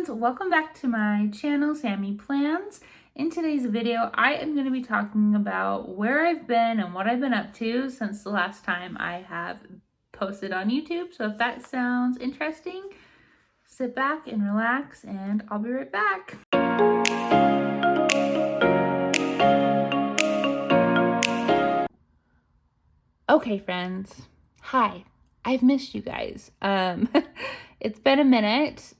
friends, welcome back to my channel, Sammy Plans. In today's video, I am going to be talking about where I've been and what I've been up to since the last time I have posted on YouTube. So if that sounds interesting, sit back and relax and I'll be right back. Okay, friends. Hi. I've missed you guys. It's been a minute.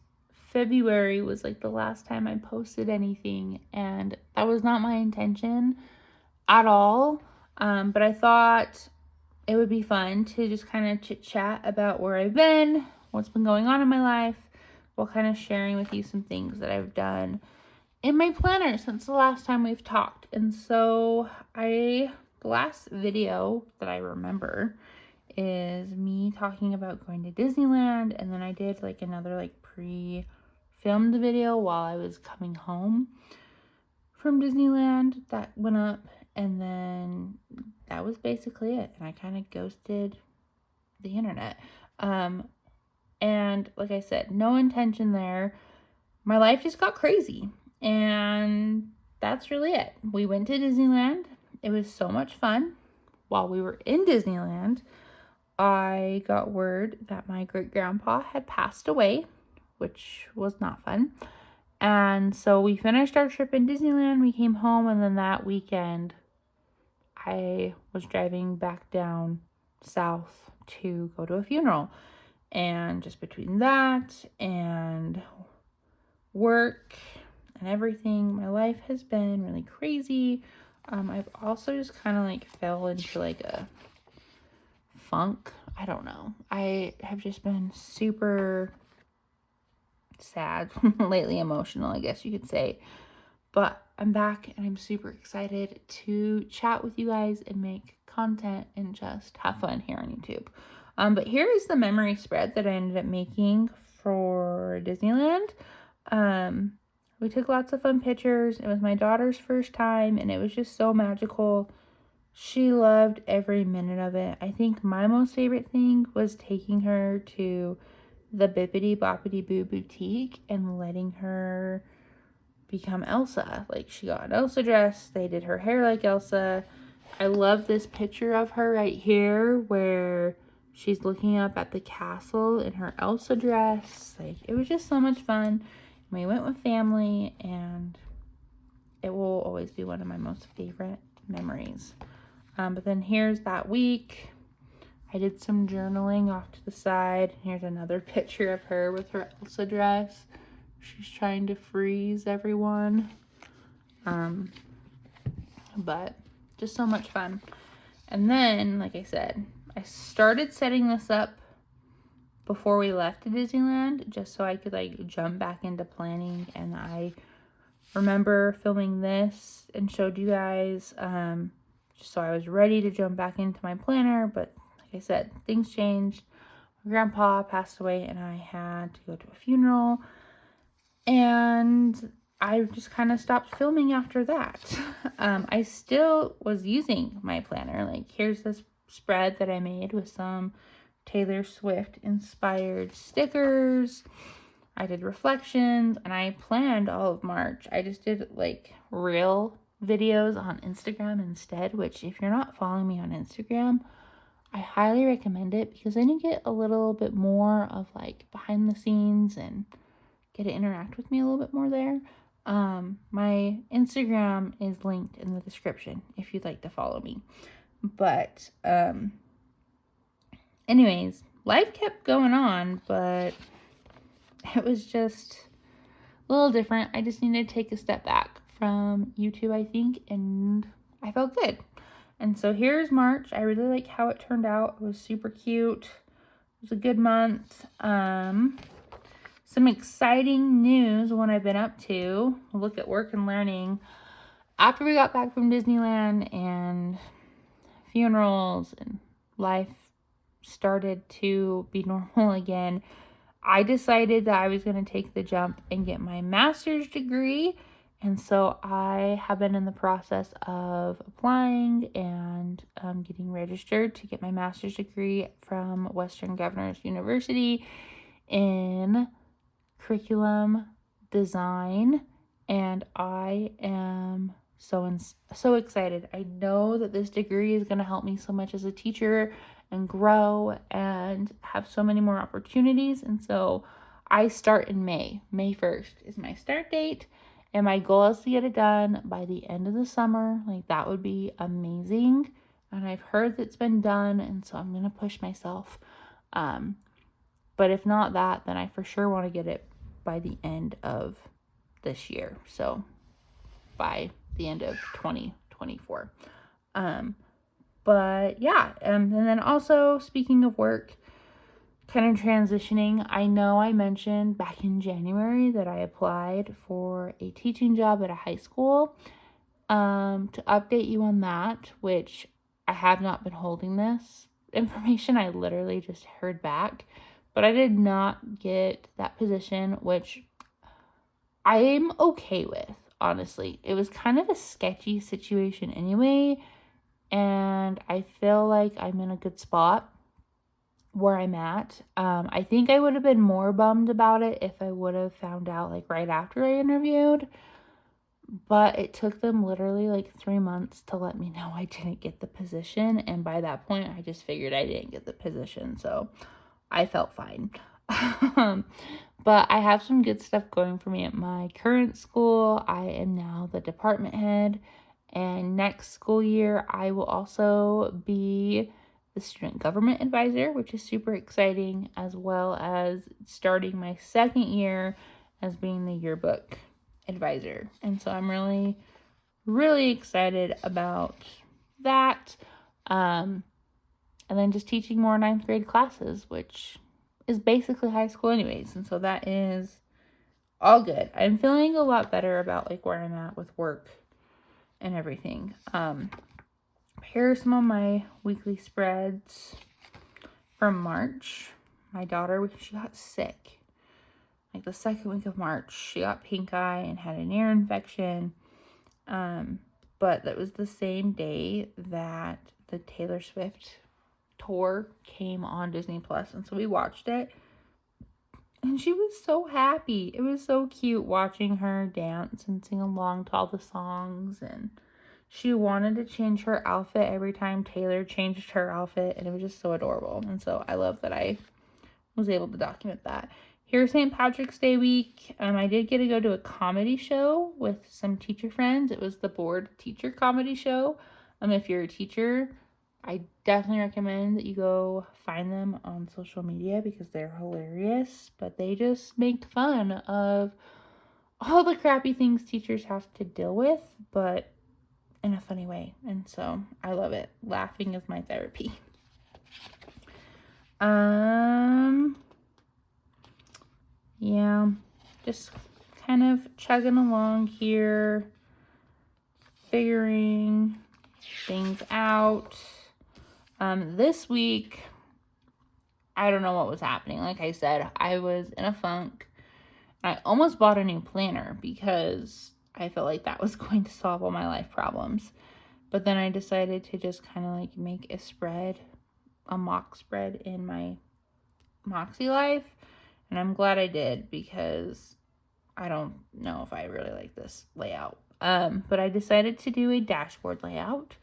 February was like the last time I posted anything, and that was not my intention at all. But I thought it would be fun to just kind of chit chat about where I've been, what's been going on in my life, while kind of sharing with you some things that I've done in my planner since the last time we've talked. And so the last video that I remember is me talking about going to Disneyland, and then I did like another like pre-filmed video while I was coming home from Disneyland that went up, and then that was basically it. And I kind of ghosted the internet. And like I said, no intention there. My life just got crazy, and that's really it. We went to Disneyland. It was so much fun. While we were in Disneyland, I got word that my great-grandpa had passed away, which was not fun. And so we finished our trip in Disneyland, we came home, and then that weekend, I was driving back down south to go to a funeral. And just between that and work and everything, my life has been really crazy. I've also just kind of like fell into like a funk. I don't know. I have just been super sad lately, emotional, I guess you could say. But I'm back and I'm super excited to chat with you guys and make content and just have fun here on YouTube. But here is the memory spread that I ended up making for Disneyland. We took lots of fun pictures. It was my daughter's first time, and it was just so magical. She loved every minute of it. I think my most favorite thing was taking her to the Bibbidi Boppity Boo boutique and letting her become Elsa. Like, she got an Elsa dress. They did her hair like Elsa. I love this picture of her right here where she's looking up at the castle in her Elsa dress. Like, it was just so much fun. We went with family, and it will always be one of my most favorite memories. But then here's that week. I did some journaling off to the side. Here's another picture of her with her Elsa dress. She's trying to freeze everyone. But just so much fun. And then, like I said, I started setting this up before we left to Disneyland, just so I could like jump back into planning. And I remember filming this and showed you guys, just so I was ready to jump back into my planner. But like I said, things changed. My grandpa passed away, and I had to go to a funeral, and I just kind of stopped filming after that. I still was using my planner. Like, here's this spread that I made with some Taylor Swift inspired stickers. I did reflections, and I planned all of March. I just did like real videos on Instagram instead, which if you're not following me on Instagram, I highly recommend it, because then you get a little bit more of like behind the scenes and get to interact with me a little bit more there. My Instagram is linked in the description if you'd like to follow me. But anyways, life kept going on, but it was just a little different. I just needed to take a step back from YouTube, I think, and I felt good. And so here's March. I really like how it turned out. It was super cute. It was a good month. Some exciting news, what I've been up to. Look at work and learning. After we got back from Disneyland and funerals and life started to be normal again, I decided that I was going to take the jump and get my master's degree. And so I have been in the process of applying and getting registered to get my master's degree from Western Governors University in curriculum design, and I am so excited. I know that this degree is going to help me so much as a teacher and grow and have so many more opportunities. And so I start in May. May 1st is my start date. And my goal is to get it done by the end of the summer. Like, that would be amazing. And I've heard that it's been done. And so I'm going to push myself. But if not that, then I for sure want to get it by the end of this year. So by the end of 2024. But yeah, and then also, speaking of work, kind of transitioning, I know I mentioned back in January that I applied for a teaching job at a high school. To update you on that, which I have not been holding this information, I literally just heard back, but I did not get that position, which I'm okay with, honestly. It was kind of a sketchy situation anyway, and I feel like I'm in a good spot where I'm at. I think I would have been more bummed about it if I would have found out like right after I interviewed, but it took them literally like 3 months to let me know I didn't get the position, and by that point I just figured I didn't get the position, so I felt fine. But I have some good stuff going for me at my current school. I am now the department head, and next school year I will also be the student government advisor, which is super exciting, as well as starting my second year as being the yearbook advisor. And so I'm really, really excited about that. And then just teaching more 9th grade classes, which is basically high school anyways. And so that is all good. I'm feeling a lot better about like where I'm at with work and everything. Here are some of my weekly spreads from March. My daughter, she got sick. Like the second week of March, she got pink eye and had an ear infection. But that was the same day that the Taylor Swift tour came on Disney Plus, and so we watched it, and she was so happy. It was so cute watching her dance and sing along to all the songs, and she wanted to change her outfit every time Taylor changed her outfit, and it was just so adorable. And so I love that I was able to document that. Here's St. Patrick's Day week. I did get to go to a comedy show with some teacher friends. It was the Bored Teacher Comedy Show. If you're a teacher, I definitely recommend that you go find them on social media because they're hilarious. But they just make fun of all the crappy things teachers have to deal with, but in a funny way. And so I love it. Laughing is my therapy. Yeah, just kind of chugging along here, figuring things out. This week, I don't know what was happening. Like I said, I was in a funk. I almost bought a new planner because I felt like that was going to solve all my life problems. But then I decided to just kind of like make a spread, a mock spread in my Moxie life. And I'm glad I did because I don't know if I really like this layout. But I decided to do a dashboard layout.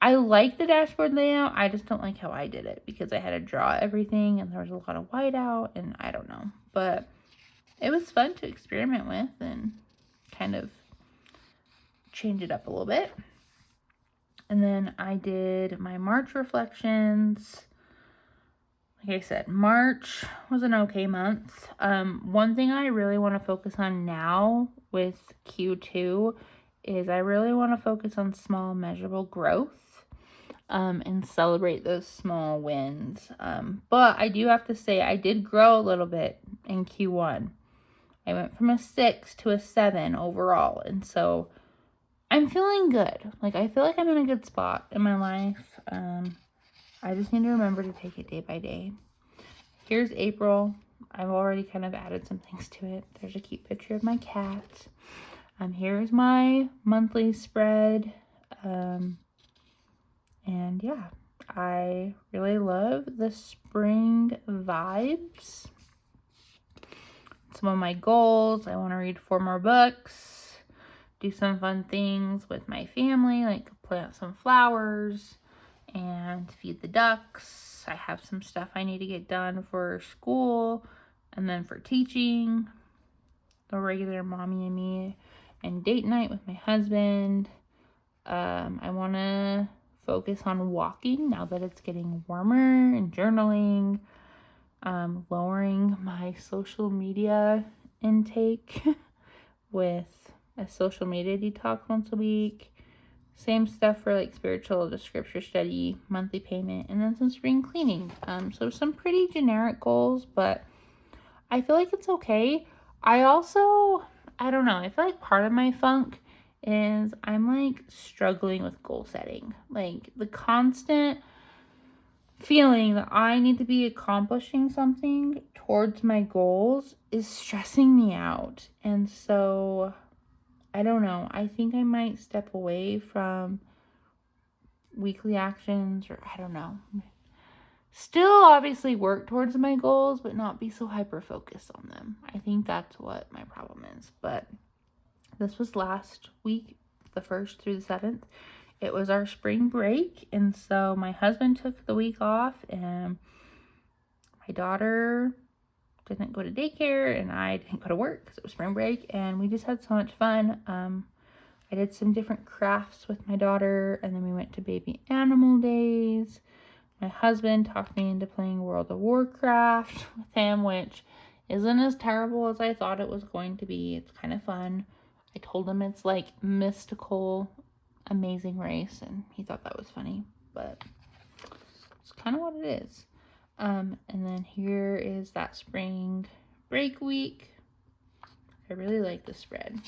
I like the dashboard layout. I just don't like how I did it because I had to draw everything and there was a lot of whiteout and I don't know. But it was fun to experiment with and kind of change it up a little bit. And then I did my March reflections. Like I said, March was an okay month. One thing I really want to focus on now with Q2 is I really want to focus on small measurable growth and celebrate those small wins. But I do have to say I did grow a little bit in Q1. I went from a 6 to a 7 overall. And so I'm feeling good. Like I feel like I'm in a good spot in my life. I just need to remember to take it day by day. Here's April. I've already kind of added some things to it. There's a cute picture of my cat. Here's my monthly spread. And yeah, I really love the spring vibes. some of my goals. I want to read 4 more books, do some fun things with my family, like plant some flowers and feed the ducks. I have some stuff I need to get done for school and then for teaching, the regular mommy and me, and date night with my husband. I want to focus on walking now that it's getting warmer, and journaling, lowering my social media intake with a social media detox once a week. Same stuff for like spiritual, the scripture study, monthly payment, and then some spring cleaning. So some pretty generic goals, but I feel like it's okay. I don't know, I feel like part of my funk is I'm like struggling with goal setting. Like the constant feeling that I need to be accomplishing something towards my goals is stressing me out. And so I don't know. I think I might step away from weekly actions, or I don't know. Still obviously work towards my goals, but not be so hyper focused on them. I think that's what my problem is. But this was last week, the 1st through the 7th. It was our spring break, and so my husband took the week off, and my daughter didn't go to daycare, and I didn't go to work because it was spring break, and we just had so much fun. I did some different crafts with my daughter, and then we went to baby animal days. My husband talked me into playing World of Warcraft with him, which isn't as terrible as I thought it was going to be. It's kind of fun. I told him it's like mystical, amazing race, and he thought that was funny, but it's kind of what it is. And then here is that spring break week. I really like the spread.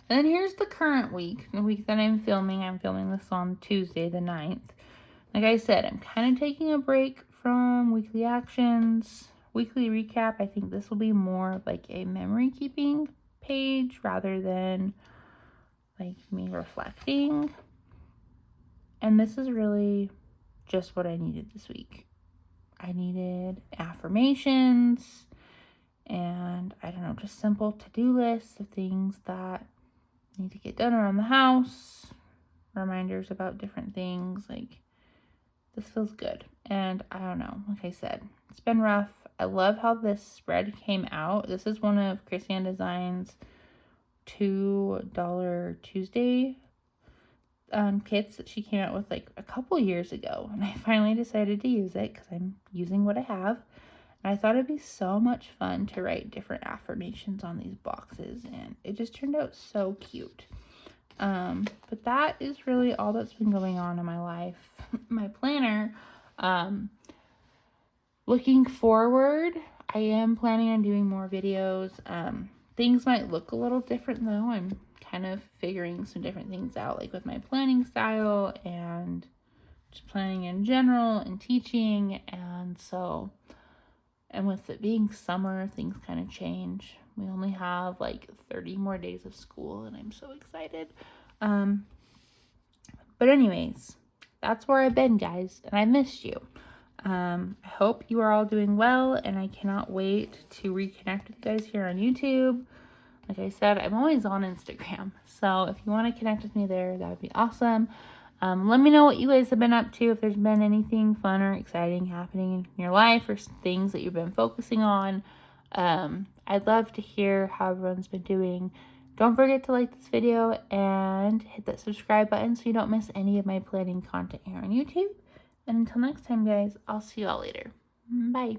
And then here's the current week, the week that I'm filming. I'm filming this on Tuesday, the 9th. Like I said, I'm kind of taking a break from weekly actions, weekly recap. I think this will be more of like a memory keeping page rather than like me reflecting. And this is really just what I needed this week. I needed affirmations and I don't know, just simple to-do lists of things that need to get done around the house, reminders about different things. Like, this feels good. And I don't know, like I said, it's been rough. I love how this spread came out. This is one of Chrisanne Designs' $2 Tuesday kits that she came out with like a couple years ago, and I finally decided to use it because I'm using what I have, and I thought it'd be so much fun to write different affirmations on these boxes, and it just turned out so cute. But that is really all that's been going on in my life. My planner, looking forward, I am planning on doing more videos. Things might look a little different though. I'm kind of figuring some different things out, like with my planning style and just planning in general and teaching. And so, and with it being summer, things kind of change. We only have like 30 more days of school, and I'm so excited. But anyways, that's where I've been, guys, and I missed you. I hope you are all doing well, and I cannot wait to reconnect with you guys here on YouTube. Like I said, I'm always on Instagram, so if you want to connect with me there, that would be awesome. Let me know what you guys have been up to, if there's been anything fun or exciting happening in your life or things that you've been focusing on. I'd love to hear how everyone's been doing. Don't forget to like this video and hit that subscribe button so you don't miss any of my planning content here on YouTube. And until next time, guys, I'll see you all later. Bye.